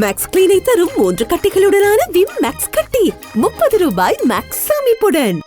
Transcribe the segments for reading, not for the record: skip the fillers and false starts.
Maths கிளீனை தரும் 3 கட்டிகளுடனான Vim maths கட்டி ₹30 maths அமைப்புடன்.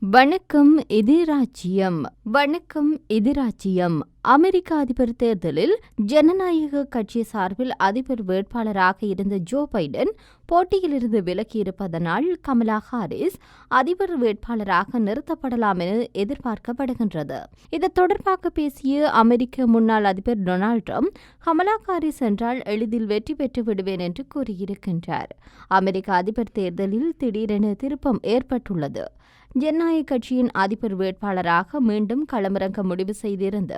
வணக்கம் எதிராச்சியம். வணக்கம் எதிராச்சியம். அமெரிக்க அதிபர் தேர்தலில் ஜனநாயக கட்சி சார்பில் அதிபர் வேட்பாளராக இருந்த ஜோ பைடன் போட்டியிலிருந்து விலகியிருப்பதனால் கமலா ஹாரிஸ் அதிபர் வேட்பாளராக நிறுத்தப்படலாம் என எதிர்பார்க்கப்படுகின்றது. இது தொடர்பாக பேசிய அமெரிக்க முன்னாள் அதிபர் டொனால்ட் ட்ரம்ப் கமலா ஹாரிஸ் என்றால் எளிதில் வெற்றி பெற்று விடுவேன் என்று கூறியிருக்கின்றார். அமெரிக்க அதிபர் தேர்தலில் திடீரென திருப்பம் ஏற்பட்டுள்ளது. ஜனநாயக கட்சியின் அதிபர் வேட்பாளராக மீண்டும் களமிறங்க முடிவு செய்திருந்த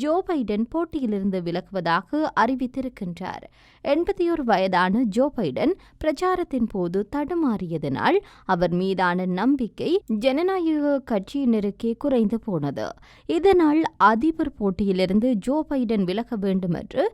ஜோ பைடன் போட்டியிலிருந்து விலகுவதாக அறிவித்திருக்கின்றார். 81 வயதான ஜோ பைடன் பிரச்சாரத்தின் போது தடுமாறியதனால் அவர் மீதான நம்பிக்கை ஜனநாயக கட்சியினருக்கே குறைந்து போனது. இதனால் அதிபர் போட்டியிலிருந்து ஜோ பைடன் விலக வேண்டும் என்று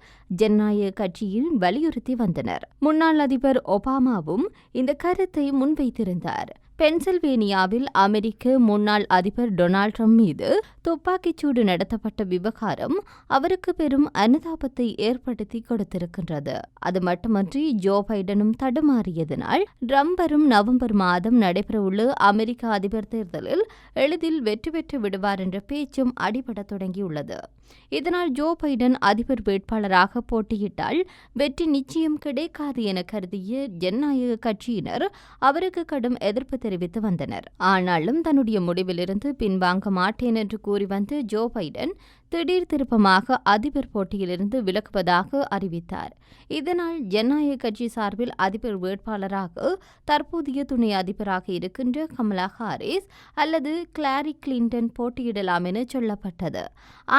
ஜனநாயக கட்சியில் வலியுறுத்தி வந்தனர். முன்னாள் அதிபர் ஒபாமாவும் இந்த கருத்தை முன்வைத்திருந்தார். பென்சில்வேனியாவில் அமெரிக்க முன்னாள் அதிபர் டொனால்ட் ட்ரம்ப் மீது துப்பாக்கிச்சூடு நடத்தப்பட்ட விவகாரம் அவருக்கு பெரும் அனுதாபத்தை ஏற்படுத்தி கொடுத்திருக்கின்றது. அது மட்டுமன்றி ஜோ பைடனும் தடுமாறியதனால் ட்ரம்ப் வரும் நவம்பர் மாதம் நடைபெறவுள்ள அமெரிக்க அதிபர் தேர்தலில் எளிதில் வெற்றி பெற்று விடுவார் என்ற பேச்சும் அடிபட தொடங்கியுள்ளது. இதனால் ஜோ பைடன் அதிபர் வேட்பாளராக போட்டியிட்டால் வெற்றி நிச்சயம் கிடைக்காது என கருதிய ஜனநாயக கட்சியினர் அவருக்கு கடும் எதிர்ப்பு தெரிவித்து வந்தனர். ஆனாலும் தன்னுடைய முடிவிலிருந்து பின்வாங்க மாட்டேன் என்று கூறி வந்த ஜோ பைடன் திடீர் திருப்பமாக அதிபர் போட்டியிலிருந்து விலகுவதாக அறிவித்தார். இதனால் ஜனநாயக கட்சி சார்பில் அதிபர் வேட்பாளராக தற்போதைய துணை அதிபராக இருக்கின்ற கமலா ஹாரிஸ் அல்லது கிளாரி கிளின்டன் போட்டியிடலாம் என சொல்லப்பட்டது.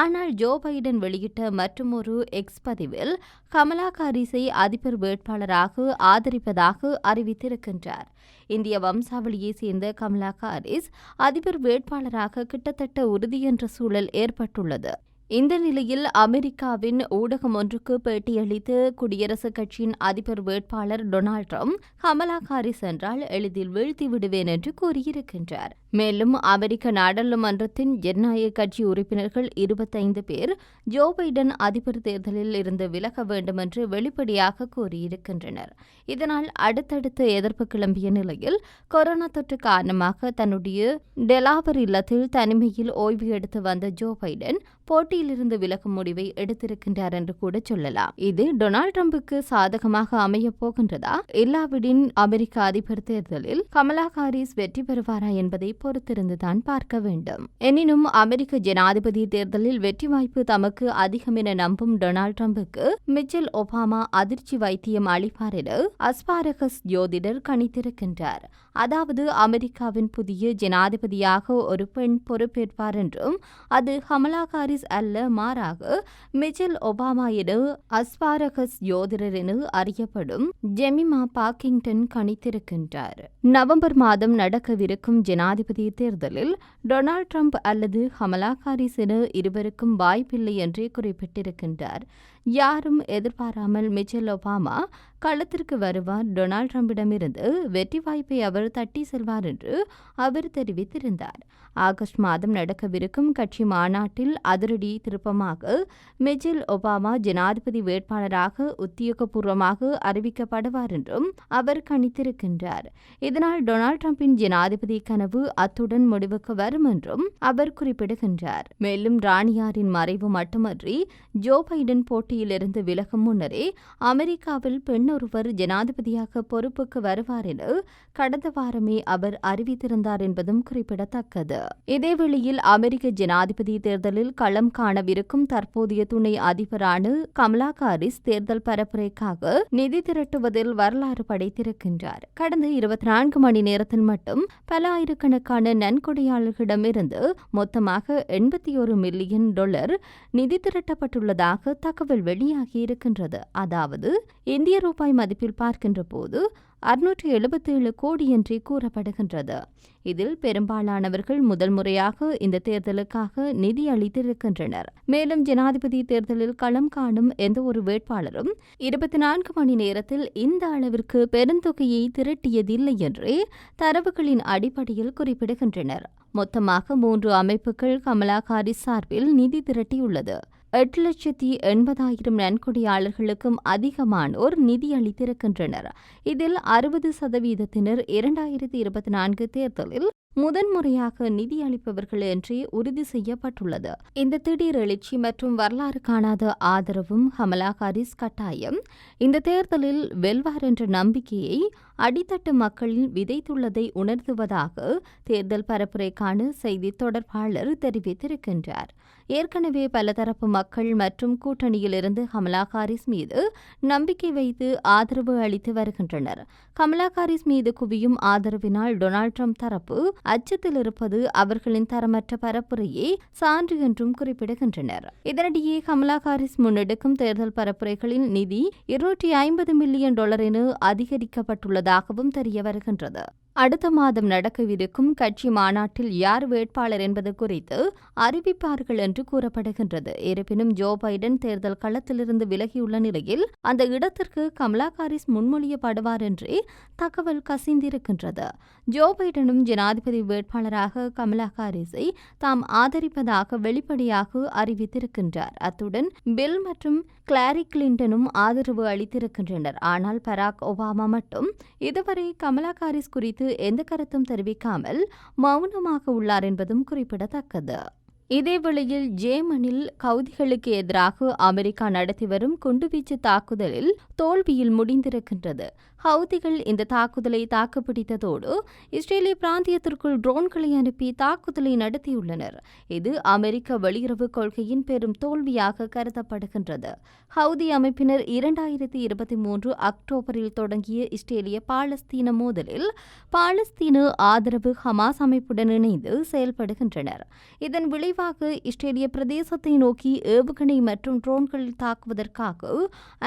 ஆனால் ஜோ பைடன் வெளியிட்ட மற்றொரு எக்ஸ் பதிவில் கமலா ஹாரிஸை அதிபர் வேட்பாளராக ஆதரிப்பதாக அறிவித்திருக்கின்றார். இந்திய வம்சாவளியை சேர்ந்த கமலா ஹாரிஸ் அதிபர் வேட்பாளராக கிட்டத்தட்ட உறுதி என்ற சூழல் ஏற்பட்டுள்ளது. இந்த நிலையில் அமெரிக்காவின் ஊடகம் ஒன்றுக்கு பேட்டியளித்த குடியரசுக் கட்சியின் அதிபர் வேட்பாளர் டொனால்ட் ட்ரம்ப் கமலா ஹாரிஸ் என்றால் எளிதில் வீழ்த்தி விடுவேன் என்று கூறியிருக்கின்றார். மேலும் அமெரிக்க நாடாளுமன்றத்தின் ஜனநாயக கட்சி உறுப்பினர்கள் 25 பேர் ஜோ பைடன் அதிபர் தேர்தலில் இருந்து விலக வேண்டும் என்று வெளிப்படையாக கூறியிருக்கின்றனர். இதனால் அடுத்தடுத்த எதிர்ப்பு கிளம்பிய நிலையில் கொரோனா தொற்று காரணமாக தன்னுடைய டெலாவர் இல்லத்தில் தனிமையில் ஓய்வு எடுத்து வந்த ஜோ பைடன் போட்டியிலிருந்து விலகும் முடிவை எடுத்திருக்கின்றார் என்று கூட சொல்லலாம். இது டொனால்ட் ட்ரம்புக்கு சாதகமாக அமையப் போகின்றதா? இல்லாவிடின் அமெரிக்க அதிபர் தேர்தலில் கமலா ஹாரிஸ் வெற்றி பெறுவாரா என்பதை பொறுத்திருந்துதான் பார்க்க வேண்டும். எனினும் அமெரிக்க ஜனாதிபதி தேர்தலில் வெற்றி வாய்ப்பு தமக்கு அதிகம் என நம்பும் டொனால்ட் ட்ரம்புக்கு மிச்சல் ஒபாமா அதிர்ச்சி வைத்தியம் அளிப்பார் என அஸ்பாரகஸ் ஜோதிடர் கணித்திருக்கின்றார். அதாவது அமெரிக்காவின் புதிய ஜனாதிபதியாக ஒரு பெண் பொறுப்பேற்பார் என்றும் அது கமலா ஹாரிஸ் அல்ல, மாறாக மிச்சல் ஒபாமா என அஸ்பாரகஸ் ஜோதிடர் என அறியப்படும் ஜெமிமா பாக்கிங்டன் கணித்திருக்கின்றார். நவம்பர் மாதம் நடக்கவிருக்கும் ஜனாதிபதி தேர்தலில் டொனால்ட் ட்ரம்ப் அல்லது கமலா ஹாரிஸ் என இருவருக்கும் வாய்ப்பில்லை என்றே குறிப்பிட்டிருக்கின்றார். யாரும் எதிர்பாராமல் மிச்சல் ஒபாமா களத்திற்கு வருவார், டொனால்ட் ட்ரம்பிடமிருந்து வெற்றி வாய்ப்பை அவர் தட்டி செல்வார் என்று அவர் தெரிவித்திருந்தார். ஆகஸ்ட் மாதம் நடக்கவிருக்கும் கட்சி மாநாட்டில் அதிரடி திருப்பமாக மிச்சல் ஒபாமா ஜனாதிபதி வேட்பாளராக உத்தியோகபூர்வமாக அறிவிக்கப்படுவார் என்றும் அவர் கணித்திருக்கின்றார். இதனால் டொனால்ட் ட்ரம்பின் ஜனாதிபதி கனவு அத்துடன் முடிவுக்கு வரும் என்றும் அவர் குறிப்பிடுகின்றார். மேலும் ராணியாரின் மறைவு மட்டுமன்றி ஜோ பைடன் போட்டியிலிருந்து விலகும் முன்னரே அமெரிக்காவில் பெண் ஒருவர் ஜனாதிபதியாக பொறுப்புக்கு வருவார் என கடந்த வாரமே அவர் அறிவித்திருந்தார் என்பதும் குறிப்பிடத்தக்கது. இதேவேளையில் அமெரிக்க ஜனாதிபதி தேர்தலில் களம் காணவிருக்கும் தற்போதைய துணை அதிபரான கமலா ஹாரிஸ் தேர்தல் பரப்புரைக்காக நிதி திரட்டுவதில் வரலாறு படைத்திருக்கின்றார். கடந்த 24 மணி நேரத்தில் மட்டும் பல ஆயிரக்கணக்கான நன்கொடையாளர்களிடமிருந்து மொத்தமாக $81 மில்லியன் நிதி திரட்டப்பட்டுள்ளதாக தகவல் வெளியாகியிருக்கின்றது. அதாவது இந்திய ரூபாய் மதிப்பில் பார்க்கின்ற போது 677 கோடி என்று கூறப்படுகின்றது. இதில் பெரும்பாலானவர்கள் முதல் முறையாக இந்த தேர்தலுக்காக நிதி அளித்திருக்கின்றனர். மேலும் ஜனாதிபதி தேர்தலில் களம் காணும் எந்த ஒரு வேட்பாளரும் 24 மணி நேரத்தில் இந்த அளவிற்கு பெருந்தொகையை திரட்டியதில்லை என்றே தரவுகளின் அடிப்படையில் குறிப்பிடுகின்றனர். மொத்தமாக 3 அமைப்புகள் கமலா ஹாரிஸ் சார்பில் நிதி திரட்டியுள்ளது. 8,80,000 நன்கொடையாளர்களுக்கும் அதிகமானோர் நிதி அளித்திருக்கின்றனர். இதில் 60% 2024 தேர்தலில் முதன்முறையாக நிதி அளிப்பவர்கள் என்றே உறுதி செய்யப்பட்டுள்ளது. இந்த திடீர் எழுச்சி மற்றும் வரலாறு காணாத ஆதரவும் கமலா ஹாரிஸ் கட்டாயம் இந்த தேர்தலில் வெல்வார் என்ற நம்பிக்கையை அடித்தட்டு மக்களில் விதைத்துள்ளதை உணர்த்துவதாக தேர்தல் பரப்புரைக்கான செய்தி தொடர்பாளர் தெரிவித்திருக்கின்றார். ஏற்கனவே பலதரப்பு மக்கள் மற்றும் கூட்டணியிலிருந்து கமலா ஹாரிஸ் மீது நம்பிக்கை வைத்து ஆதரவு அளித்து வருகின்றனர். கமலா ஹாரிஸ் மீது குவியும் ஆதரவினால் டொனால்ட் ட்ரம்ப் தரப்பு அச்சத்தில் இருப்பது அவர்களின் தரமற்ற பரப்புரையே சான்று என்றும் குறிப்பிடுகின்றனர். இதனிடையே கமலா ஹாரிஸ் முன்னெடுக்கும் தேர்தல் பரப்புரைகளின் நிதி $250 மில்லியன் என அதிகரிக்கப்பட்டுள்ளதாகவும் தெரிய வருகின்றது. அடுத்த மாதம் நடக்கவிருக்கும் கட்சி மாநாட்டில் யார் வேட்பாளர் என்பது குறித்து அறிவிப்பார்கள் என்று கூறப்படுகின்றது. இருப்பினும் ஜோ பைடன் தேர்தல் களத்திலிருந்து விலகியுள்ள நிலையில் அந்த இடத்திற்கு கமலா ஹாரிஸ் முன்மொழியப்படுவார் என்றே தகவல் கசிந்திருக்கின்றது. ஜோ பைடனும் ஜனாதிபதி வேட்பாளராக கமலா ஹாரிஸை தாம் ஆதரிப்பதாக வெளிப்படையாக அறிவித்திருக்கின்றார். அத்துடன் பில் மற்றும் கிளாரி கிளின்டனும் ஆதரவு அளித்திருக்கின்றனர். ஆனால் பராக் ஒபாமா மட்டும் இதுவரை கமலா ஹாரிஸ் குறித்து எந்த கருத்தும் தெரிவிக்காமல் மௌனமாக உள்ளார் என்பதும் குறிப்பிடத்தக்கது. இதேவேளையில் ஜேமனில் ஹவுதிகளுக்கு எதிராக அமெரிக்கா நடத்தி வரும் குண்டுவீச்சு தாக்குதலில் தோல்வியில் முடிந்திருக்கின்றது. ஹவுதிகள் இந்த தாக்குதலை தாக்குப்பிடித்ததோடு இஸ்ரேலிய பிராந்தியத்திற்குள் ட்ரோன்களை அனுப்பி தாக்குதலை நடத்தியுள்ளனர். இது அமெரிக்க வெளியுறவு கொள்கையின் பெரும் தோல்வியாக கருதப்படுகின்றது. ஹவுதி அமைப்பினர் 2023 அக்டோபரில் தொடங்கிய இஸ்ரேலிய பாலஸ்தீன மோதலில் பாலஸ்தீன ஆதரவு ஹமாஸ் அமைப்புடன் இணைந்து செயல்படுகின்றனர். இதன் விளைவாக இஸ்ரேலிய பிரதேசத்தை நோக்கி ஏவுகணை மற்றும் ட்ரோன்கள் தாக்குவதற்காக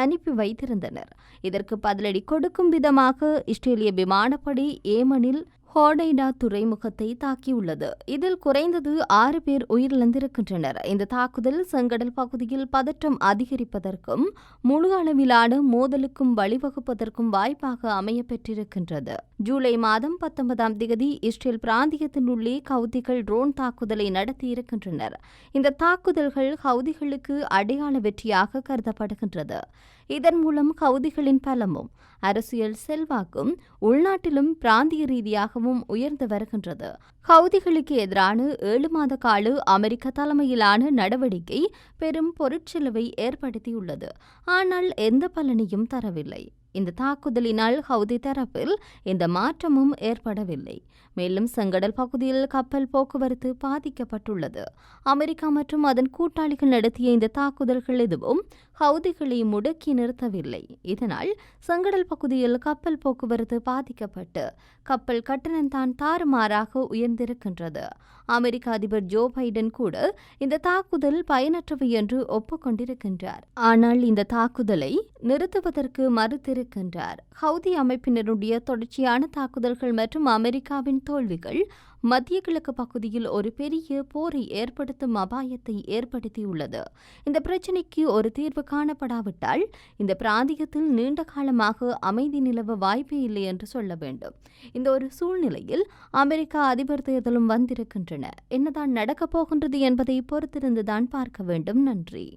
அனுப்பி வைத்திருந்தனர். இதற்கு பதிலடி கொடுக்கும் விதமாக இஸ்ரேலிய விமானப்படை ஏமனில் ஹோடைடா துறைமுகத்தை தாக்கியுள்ளது. இதில் குறைந்தது 6 பேர் உயிரிழந்திருக்கின்றனர். இந்த தாக்குதல் செங்கடல் பகுதியில் பதற்றம் அதிகரிப்பதற்கும் முழு அளவிலான மோதலுக்கும் வழிவகுப்பதற்கும் வாய்ப்பாக அமையப்பெற்றிருக்கின்றது. ஜூலை மாதம் 19ஆம் தேதி இஸ்ரேல் பிராந்தியத்தின் உள்ளே ஹவுதிகள் ட்ரோன் தாக்குதலை நடத்தியிருக்கின்றனர். இந்த தாக்குதல்கள் ஹவுதிகளுக்கு அடையாள வெற்றியாக கருதப்படுகின்றது. இதன் மூலம் ஹவுதிகளின் பலமும் அரசியல் செல்வாக்கும் உள்நாட்டிலும் பிராந்திய ரீதியாகவும் உயர்ந்து வருகின்றது. ஹவுதிகளுக்கு எதிரான 7 மாத கால அமெரிக்க தலைமையிலான நடவடிக்கை பெரும் பொருட்செலவை ஏற்படுத்தியுள்ளது. ஆனால் எந்த பலனையும் தரவில்லை. இந்த தாக்குதலினால் ஹவுதி தரப்பில் எந்த மாற்றமும் ஏற்படவில்லை. மேலும் செங்கடல் பகுதியில் கப்பல் போக்குவரத்து பாதிக்கப்பட்டுள்ளது. அமெரிக்கா மற்றும் அதன் கூட்டாளிகள் நடத்திய இந்த தாக்குதல்கள் எதுவும் ஹவுதிகளை முடக்கி நிறுத்தவில்லை. இதனால் செங்கடல் பகுதியில் கப்பல் போக்குவரத்து பாதிக்கப்பட்டு கப்பல் கட்டணம்தான் தாறுமாறாக உயர்ந்திருக்கின்றது. அமெரிக்க அதிபர் ஜோ பைடன் கூட இந்த தாக்குதல் பயனற்றவை என்று ஒப்புக்கொண்டிருக்கின்றார். ஆனால் இந்த தாக்குதலை நிறுத்துவதற்கு மறுத்திருக்கின்றார். ஹவுதி அமைப்பினருடைய தொடர்ச்சியான தாக்குதல்கள் மற்றும் அமெரிக்காவின் தோல்விகள் மத்திய கிழக்கு பகுதியில் ஒரு பெரிய போரை ஏற்படுத்தும் அபாயத்தை ஏற்படுத்தியுள்ளது. இந்த பிரச்சினைக்கு ஒரு தீர்வு காணப்படாவிட்டால் இந்த பிராந்தியத்தில் நீண்ட காலமாக அமைதி நிலவ வாய்ப்பே இல்லை என்று சொல்ல வேண்டும். இந்த ஒரு சூழ்நிலையில் அமெரிக்கா அதிபர் தேர்தலும் வந்திருக்கின்றன. என்னதான் நடக்கப் போகின்றது என்பதை பொறுத்திருந்துதான் பார்க்க வேண்டும். நன்றி.